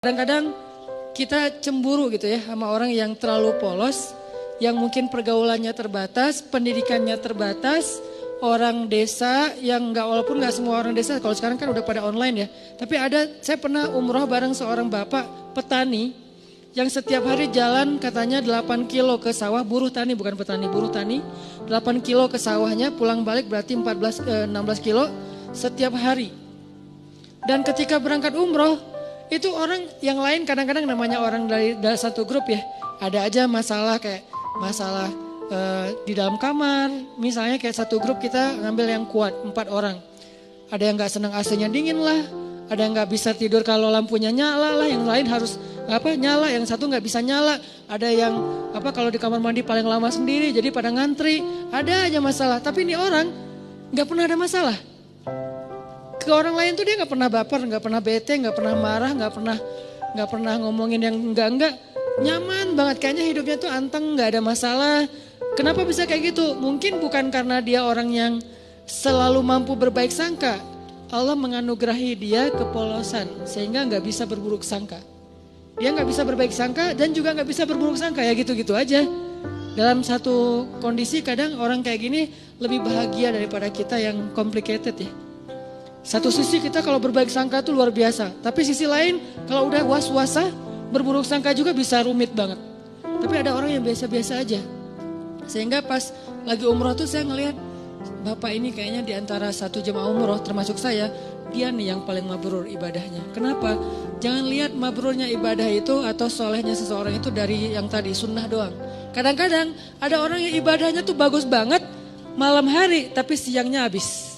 Kadang-kadang kita cemburu gitu ya sama orang yang terlalu polos, yang mungkin pergaulannya terbatas, pendidikannya terbatas, orang desa yang walaupun nggak semua orang desa, kalau sekarang kan udah pada online ya. Tapi saya pernah umroh bareng seorang bapak petani yang setiap hari jalan katanya 8 kilo ke sawah, buruh tani bukan petani, buruh tani. 8 kilo ke sawahnya, pulang balik berarti 16 kilo setiap hari. Dan ketika berangkat umroh, itu orang yang lain kadang-kadang namanya orang dari satu grup ya. Ada aja masalah kayak masalah di dalam kamar. Misalnya kayak satu grup kita ngambil yang kuat 4 orang. Ada yang gak senang AC-nya dingin lah. Ada yang gak bisa tidur kalau lampunya nyala lah. Yang lain harus nyala, yang satu gak bisa nyala. Ada yang kalau di kamar mandi paling lama sendiri jadi pada ngantri. Ada aja masalah. Tapi ini orang gak pernah ada masalah. Ke orang lain tuh dia nggak pernah baper, nggak pernah bete, nggak pernah marah, nggak pernah ngomongin yang enggak, nyaman banget kayaknya hidupnya tuh anteng, nggak ada masalah. Kenapa bisa kayak gitu? Mungkin bukan karena dia orang yang selalu mampu berbaik sangka. Allah menganugerahi dia kepolosan sehingga nggak bisa berburuk sangka. Dia nggak bisa berbaik sangka dan juga nggak bisa berburuk sangka ya gitu-gitu aja. Dalam satu kondisi kadang orang kayak gini lebih bahagia daripada kita yang complicated ya. Satu sisi kita kalau berbaik sangka itu luar biasa. Tapi sisi lain kalau udah was-wasa berburuk sangka juga bisa rumit banget. Tapi ada orang yang biasa-biasa aja. Sehingga pas lagi umroh tuh saya ngelihat bapak ini kayaknya di antara satu jemaah umroh termasuk saya. Dia nih yang paling mabrur ibadahnya. Kenapa? Jangan lihat mabrurnya ibadah itu atau solehnya seseorang itu dari yang tadi sunnah doang. Kadang-kadang ada orang yang ibadahnya tuh bagus banget malam hari tapi siangnya habis.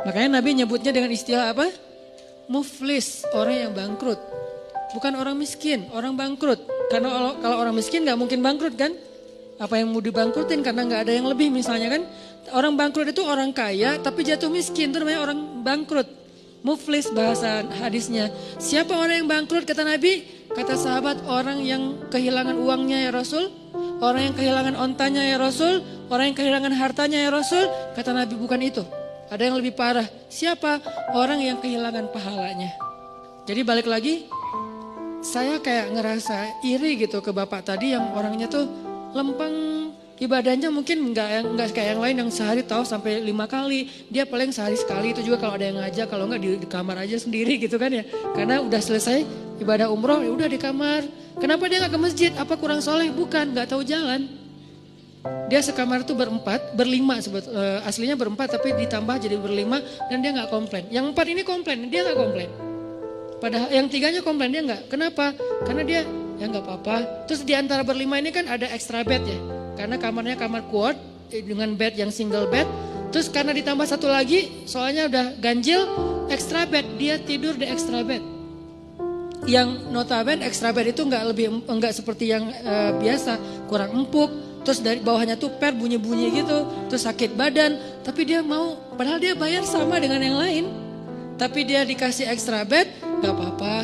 Makanya Nabi nyebutnya dengan istilah apa? Muflis, orang yang bangkrut. Bukan orang miskin, orang bangkrut. Karena kalau orang miskin gak mungkin bangkrut kan? Apa yang mau dibangkrutin karena gak ada yang lebih misalnya kan? Orang bangkrut itu orang kaya tapi jatuh miskin, itu namanya orang bangkrut. Muflis bahasa hadisnya. Siapa orang yang bangkrut kata Nabi? Kata sahabat, orang yang kehilangan uangnya ya Rasul. Orang yang kehilangan ontanya ya Rasul. Orang yang kehilangan hartanya ya Rasul. Kata Nabi bukan itu. Ada yang lebih parah. Siapa? Orang yang kehilangan pahalanya. Jadi balik lagi, saya kayak ngerasa iri gitu ke bapak tadi yang orangnya tuh lempeng ibadahnya mungkin nggak kayak yang lain yang sehari tahu sampai 5 kali. Dia paling sehari sekali, itu juga kalau ada yang ngajak, kalau nggak di kamar aja sendiri gitu kan ya. Karena udah selesai ibadah umroh, ya udah di kamar. Kenapa dia nggak ke masjid? Apa kurang soleh? Bukan, nggak tahu jalan. Dia sekamar itu berlima aslinya berempat tapi ditambah jadi berlima dan dia nggak komplain. Yang 4 ini komplain, dia nggak komplain. Padahal yang 3-nya komplain, dia nggak. Kenapa? Karena dia ya nggak apa-apa. Terus di antara berlima ini kan ada extra bed ya. Karena kamarnya kamar quad dengan bed yang single bed. Terus karena ditambah satu lagi, soalnya udah ganjil, extra bed, dia tidur di extra bed. Yang notabene extra bed itu nggak seperti yang biasa, kurang empuk. Terus dari bawahnya tuh bunyi-bunyi gitu, terus sakit badan. Tapi dia mau, padahal dia bayar sama dengan yang lain. Tapi dia dikasih extra bed, gak apa-apa.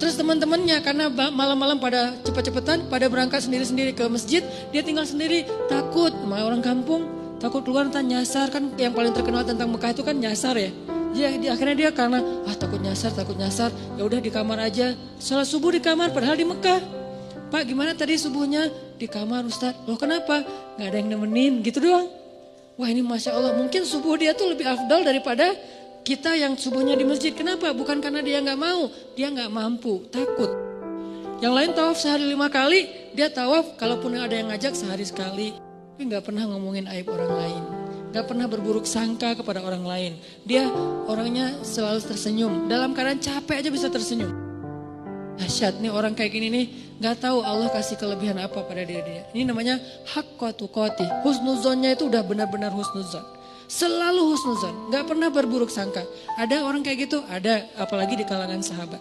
Terus teman-temannya karena malam-malam pada cepet-cepetan, pada berangkat sendiri-sendiri ke masjid. Dia tinggal sendiri, takut sama orang kampung. Takut keluar entah nyasar, kan yang paling terkenal tentang Mekah itu kan nyasar ya. Akhirnya dia karena takut nyasar, ya udah di kamar aja. Salat subuh di kamar padahal di Mekah. Pak gimana tadi subuhnya? Di kamar Ustadz. Loh kenapa? Gak ada yang nemenin gitu doang. Wah ini Masya Allah, mungkin subuh dia tuh lebih afdal daripada kita yang subuhnya di masjid. Kenapa? Bukan karena dia gak mau, dia gak mampu, takut. Yang lain tawaf sehari 5 kali, dia tawaf kalaupun ada yang ngajak sehari sekali. Tapi gak pernah ngomongin aib orang lain. Gak pernah berburuk sangka kepada orang lain. Dia orangnya selalu tersenyum, dalam keadaan capek aja bisa tersenyum. Dahsyat nih orang kayak gini nih, gak tahu Allah kasih kelebihan apa pada dia. Ini namanya haqqa tuqati. Husnuzonnya itu udah benar-benar husnuzon. Selalu husnuzon, gak pernah berburuk sangka. Ada orang kayak gitu? Ada, apalagi di kalangan sahabat.